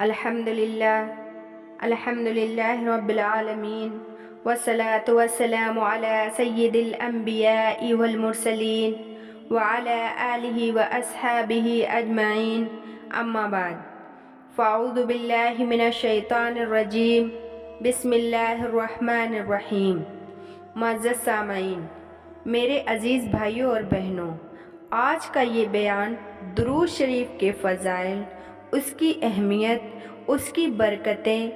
الحمد للہ رب العالمین والصلاة والسلام علی سید الانبیاء والمرسلین وعلی آلہ واصحابہ اجمعین، اما بعد فاعوذ باللہ من الشیطان الرجیم، بسم اللہ الرحمن الرحیم۔ معزز سامعین، میرے عزیز بھائیوں اور بہنوں، آج کا یہ بیان درود شریف کے فضائل، اس کی اہمیت، اس کی برکتیں،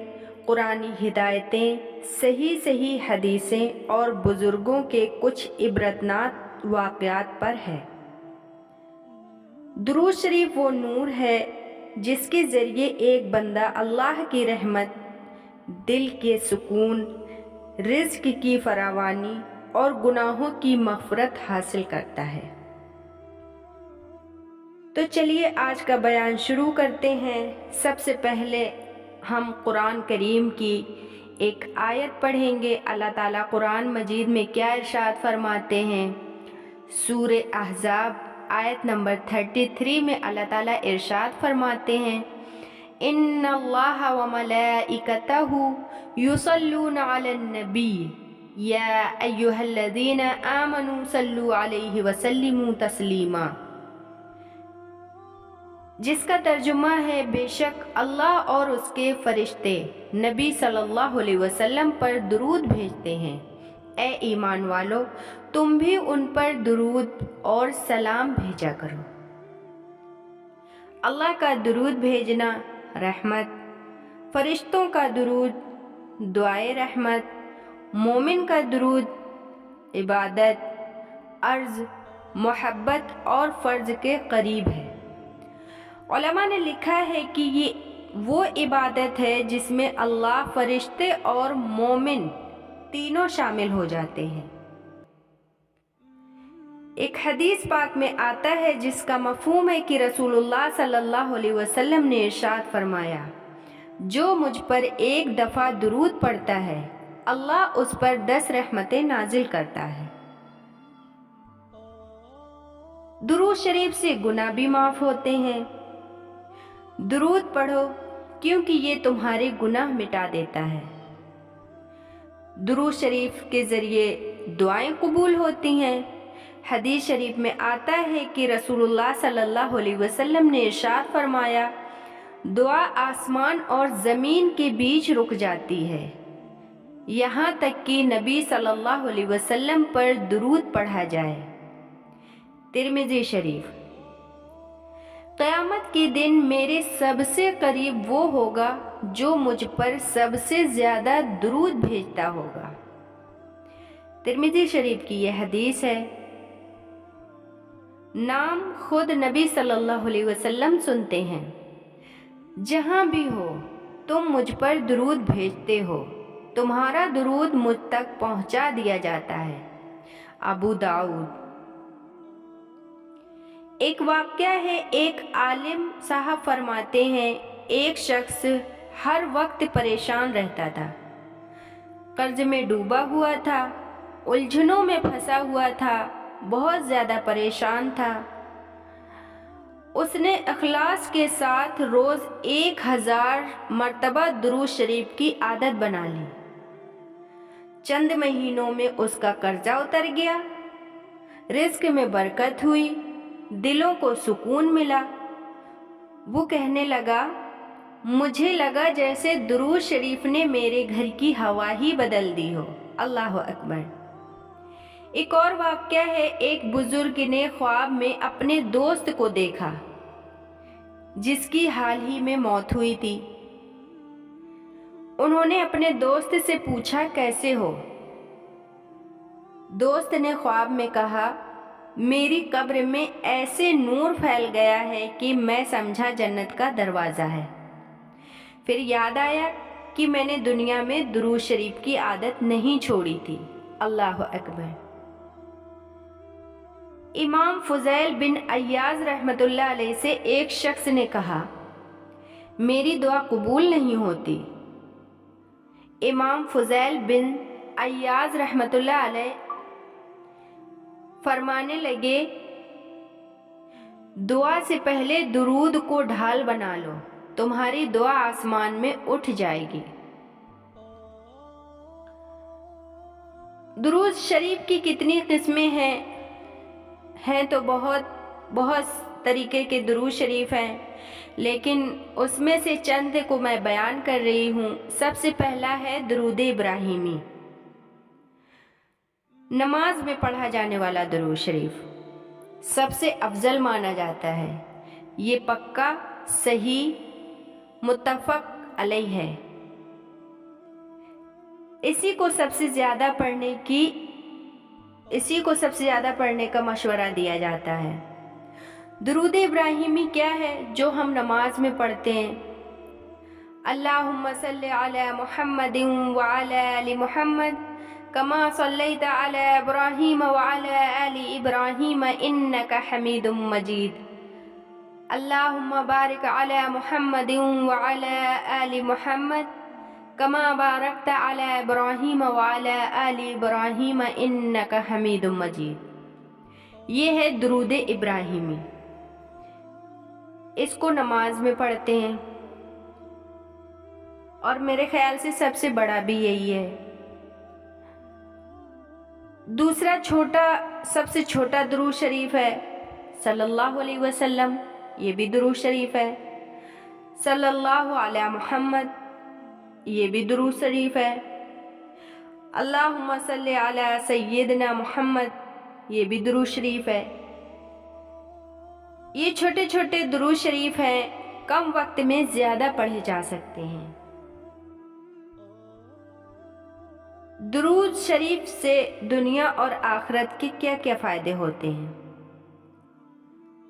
قرآنی ہدایتیں، صحیح حدیثیں اور بزرگوں کے کچھ عبرتناک واقعات پر ہے۔ درود شریف وہ نور ہے جس کے ذریعے ایک بندہ اللہ کی رحمت، دل کے سکون، رزق کی فراوانی اور گناہوں کی مغفرت حاصل کرتا ہے۔ تو چلیے آج کا بیان شروع کرتے ہیں۔ سب سے پہلے ہم قرآن کریم کی ایک آیت پڑھیں گے۔ اللہ تعالیٰ قرآن مجید میں کیا ارشاد فرماتے ہیں؟ سورہ احزاب آیت نمبر 33 میں اللہ تعالیٰ ارشاد فرماتے ہیں، ان اللہ وملائکتہ یصلون علی النبی یا ایہا الذین آمنوا صلوا علیہ وسلموا تسلیما، جس کا ترجمہ ہے بے شک اللہ اور اس کے فرشتے نبی صلی اللہ علیہ وسلم پر درود بھیجتے ہیں، اے ایمان والو تم بھی ان پر درود اور سلام بھیجا کرو۔ اللہ کا درود بھیجنا رحمت، فرشتوں کا درود دعائے رحمت، مومن کا درود عبادت، عرض، محبت اور فرض کے قریب ہے۔ علماء نے لکھا ہے کہ یہ وہ عبادت ہے جس میں اللہ، فرشتے اور مومن تینوں شامل ہو جاتے ہیں۔ ایک حدیث پاک میں آتا ہے جس کا مفہوم ہے کہ رسول اللہ صلی اللہ علیہ وسلم نے ارشاد فرمایا، جو مجھ پر ایک دفعہ درود پڑھتا ہے اللہ اس پر 10 رحمتیں نازل کرتا ہے۔ درود شریف سے گناہ بھی معاف ہوتے ہیں۔ درود پڑھو کیونکہ یہ تمہارے گناہ مٹا دیتا ہے۔ درود شریف کے ذریعے دعائیں قبول ہوتی ہیں۔ حدیث شریف میں آتا ہے کہ رسول اللہ صلی اللہ علیہ وسلم نے ارشاد فرمایا، دعا آسمان اور زمین کے بیچ رک جاتی ہے یہاں تک کہ نبی صلی اللہ علیہ وسلم پر درود پڑھا جائے۔ ترمذی شریف۔ قیامت کے دن میرے سب سے قریب وہ ہوگا جو مجھ پر سب سے زیادہ درود بھیجتا ہوگا۔ ترمذی شریف کی یہ حدیث ہے۔ نام خود نبی صلی اللہ علیہ وسلم سنتے ہیں، جہاں بھی ہو تم مجھ پر درود بھیجتے ہو، تمہارا درود مجھ تک پہنچا دیا جاتا ہے۔ ابو داؤد۔ ایک واقعہ ہے، ایک عالم صاحب فرماتے ہیں، ایک شخص ہر وقت پریشان رہتا تھا، قرض میں ڈوبا ہوا تھا، الجھنوں میں پھنسا ہوا تھا، بہت زیادہ پریشان تھا۔ اس نے اخلاص کے ساتھ روز 1000 مرتبہ درود شریف کی عادت بنا لی۔ چند مہینوں میں اس کا قرضہ اتر گیا، رزق میں برکت ہوئی، دلوں کو سکون ملا۔ وہ کہنے لگا، مجھے لگا جیسے درود شریف نے میرے گھر کی ہوا ہی بدل دی ہو۔ اللہ اکبر۔ ایک اور واقعہ ہے، ایک بزرگ نے خواب میں اپنے دوست کو دیکھا جس کی حال ہی میں موت ہوئی تھی۔ انہوں نے اپنے دوست سے پوچھا، کیسے ہو؟ دوست نے خواب میں کہا، میری قبر میں ایسے نور پھیل گیا ہے کہ میں سمجھا جنت کا دروازہ ہے۔ پھر یاد آیا کہ میں نے دنیا میں درود شریف کی عادت نہیں چھوڑی تھی۔ اللہ اکبر۔ امام فضیل بن عیاض رحمۃ اللہ علیہ سے ایک شخص نے کہا، میری دعا قبول نہیں ہوتی۔ امام فضیل بن عیاض رحمۃ اللہ علیہ فرمانے لگے، دعا سے پہلے درود کو ڈھال بنا لو تمہاری دعا آسمان میں اٹھ جائے گی۔ درود شریف کی کتنی قسمیں ہیں تو بہت طریقے کے درود شریف ہیں، لیکن اس میں سے چند کو میں بیان کر رہی ہوں۔ سب سے پہلا ہے درود ابراہیمی، نماز میں پڑھا جانے والا درود شریف سب سے افضل مانا جاتا ہے۔ یہ پکا، صحیح، متفق علیہ ہے۔ اسی کو سب سے زیادہ پڑھنے کا مشورہ دیا جاتا ہے۔ درود ابراہیمی کیا ہے جو ہم نماز میں پڑھتے ہیں؟ اللہم صلی علی محمد وعلی آل محمد کما صلیت علی ابراہیم وعلی آل ابراہیم انک حمید مجید۔ اللہم بارک علی محمد وعلی آل محمد کما بارکت علی ابراہیم وعلی آل ابراہیم انک حمید مجید۔ یہ ہے درود ابراہیمی، اس کو نماز میں پڑھتے ہیں، اور میرے خیال سے سب سے بڑا بھی یہی ہے۔ دوسرا سب سے چھوٹا درود شریف ہے صلی اللہ علیہ وسلم، یہ بھی درود شریف ہے۔ صلی اللہ علی محمد، یہ بھی درود شریف ہے۔ اللہم صلی علی سیدنا محمد، یہ بھی درود شریف ہے۔ یہ چھوٹے چھوٹے درود شریف ہیں، کم وقت میں زیادہ پڑھے جا سکتے ہیں۔ درود شریف سے دنیا اور آخرت کے کیا کیا فائدے ہوتے ہیں؟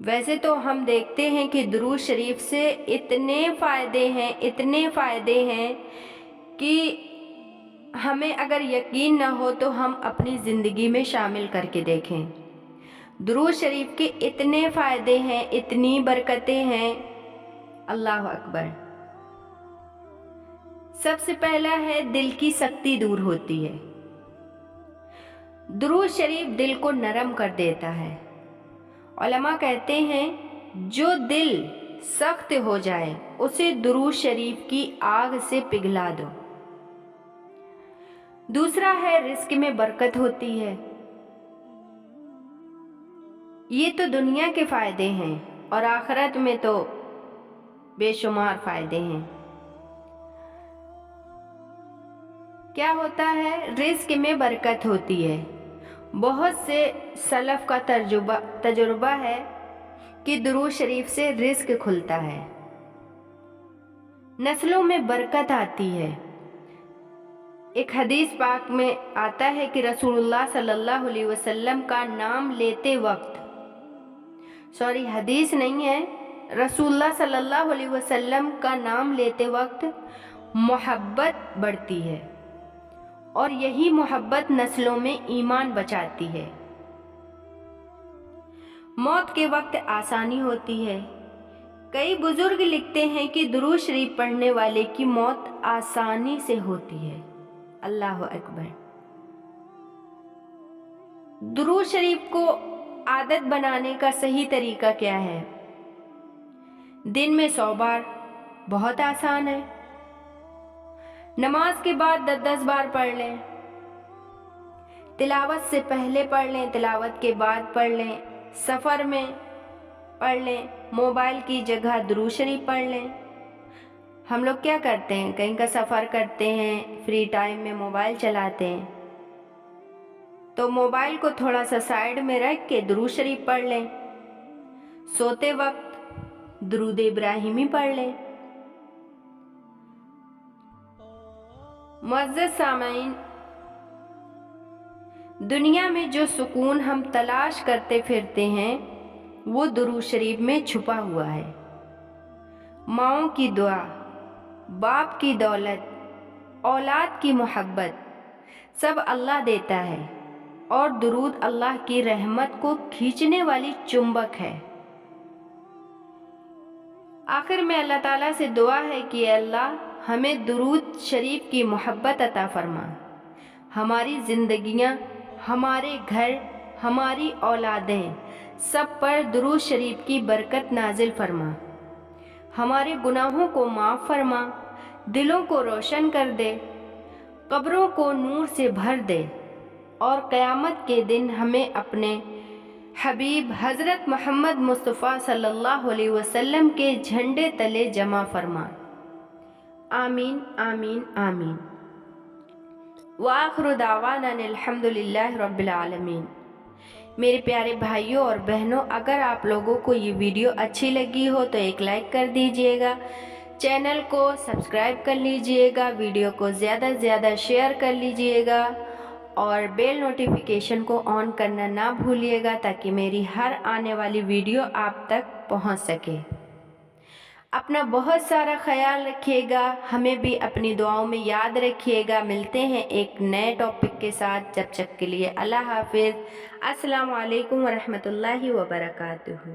ویسے تو ہم دیکھتے ہیں کہ درود شریف سے اتنے فائدے ہیں کہ ہمیں اگر یقین نہ ہو تو ہم اپنی زندگی میں شامل کر کے دیکھیں۔ درود شریف کے اتنے فائدے ہیں، اتنی برکتیں ہیں، اللہ اکبر۔ سب سے پہلا ہے دل کی سختی دور ہوتی ہے۔ درود شریف دل کو نرم کر دیتا ہے۔ علماء کہتے ہیں جو دل سخت ہو جائے اسے درود شریف کی آگ سے پگھلا دو۔ دوسرا ہے رزق میں برکت ہوتی ہے۔ یہ تو دنیا کے فائدے ہیں، اور آخرت میں تو بے شمار فائدے ہیں۔ کیا ہوتا ہے؟ رزق میں برکت ہوتی ہے۔ بہت سے سلف کا تجربہ ہے کہ درود شریف سے رزق کھلتا ہے، نسلوں میں برکت آتی ہے۔ ایک حدیث پاک میں آتا ہے کہ رسول اللہ صلی اللہ علیہ وسلم کا نام لیتے وقت، حدیث نہیں ہے، رسول اللہ صلی اللہ علیہ وسلم کا نام لیتے وقت محبت بڑھتی ہے، اور یہی محبت نسلوں میں ایمان بچاتی ہے۔ موت کے وقت آسانی ہوتی ہے۔ کئی بزرگ لکھتے ہیں کہ درود شریف پڑھنے والے کی موت آسانی سے ہوتی ہے۔ اللہ اکبر۔ درود شریف کو عادت بنانے کا صحیح طریقہ کیا ہے؟ دن میں 100 بار، بہت آسان ہے۔ نماز کے بعد 10 بار پڑھ لیں، تلاوت سے پہلے پڑھ لیں، تلاوت کے بعد پڑھ لیں، سفر میں پڑھ لیں، موبائل کی جگہ درود شریف پڑھ لیں۔ ہم لوگ کیا کرتے ہیں؟ کہیں کا سفر کرتے ہیں، فری ٹائم میں موبائل چلاتے ہیں، تو موبائل کو تھوڑا سا سائیڈ میں رکھ کے درود شریف پڑھ لیں۔ سوتے وقت درود ابراہیمی پڑھ لیں۔ معزز سامعین، دنیا میں جو سکون ہم تلاش کرتے پھرتے ہیں وہ درود شریف میں چھپا ہوا ہے۔ ماؤں کی دعا، باپ کی دولت، اولاد کی محبت سب اللہ دیتا ہے، اور درود اللہ کی رحمت کو کھینچنے والی چنبک ہے۔ آخر میں اللہ تعالیٰ سے دعا ہے کہ اے اللہ ہمیں درود شریف کی محبت عطا فرما، ہماری زندگیاں، ہمارے گھر، ہماری اولادیں سب پر درود شریف کی برکت نازل فرما، ہمارے گناہوں کو معاف فرما، دلوں کو روشن کر دے، قبروں کو نور سے بھر دے، اور قیامت کے دن ہمیں اپنے حبیب حضرت محمد مصطفیٰ صلی اللہ علیہ وسلم کے جھنڈے تلے جمع فرما۔ آمین آمین آمین۔ وآخر دعوانا الحمد للہ رب العالمین۔ میرے پیارے بھائیوں اور بہنوں، اگر آپ لوگوں کو یہ ویڈیو اچھی لگی ہو تو ایک لائک کر دیجئے گا، چینل کو سبسکرائب کر لیجئے گا، ویڈیو کو زیادہ سے زیادہ شیئر کر لیجئے گا، اور بیل نوٹیفیکیشن کو آن کرنا نہ بھولیے گا تاکہ میری ہر آنے والی ویڈیو آپ تک پہنچ سکے۔ اپنا بہت سارا خیال رکھیے گا، ہمیں بھی اپنی دعاؤں میں یاد رکھیے گا۔ ملتے ہیں ایک نئے ٹاپک کے ساتھ، جب تک کے لیے اللہ حافظ۔ السلام علیکم ورحمۃ اللہ وبرکاتہ۔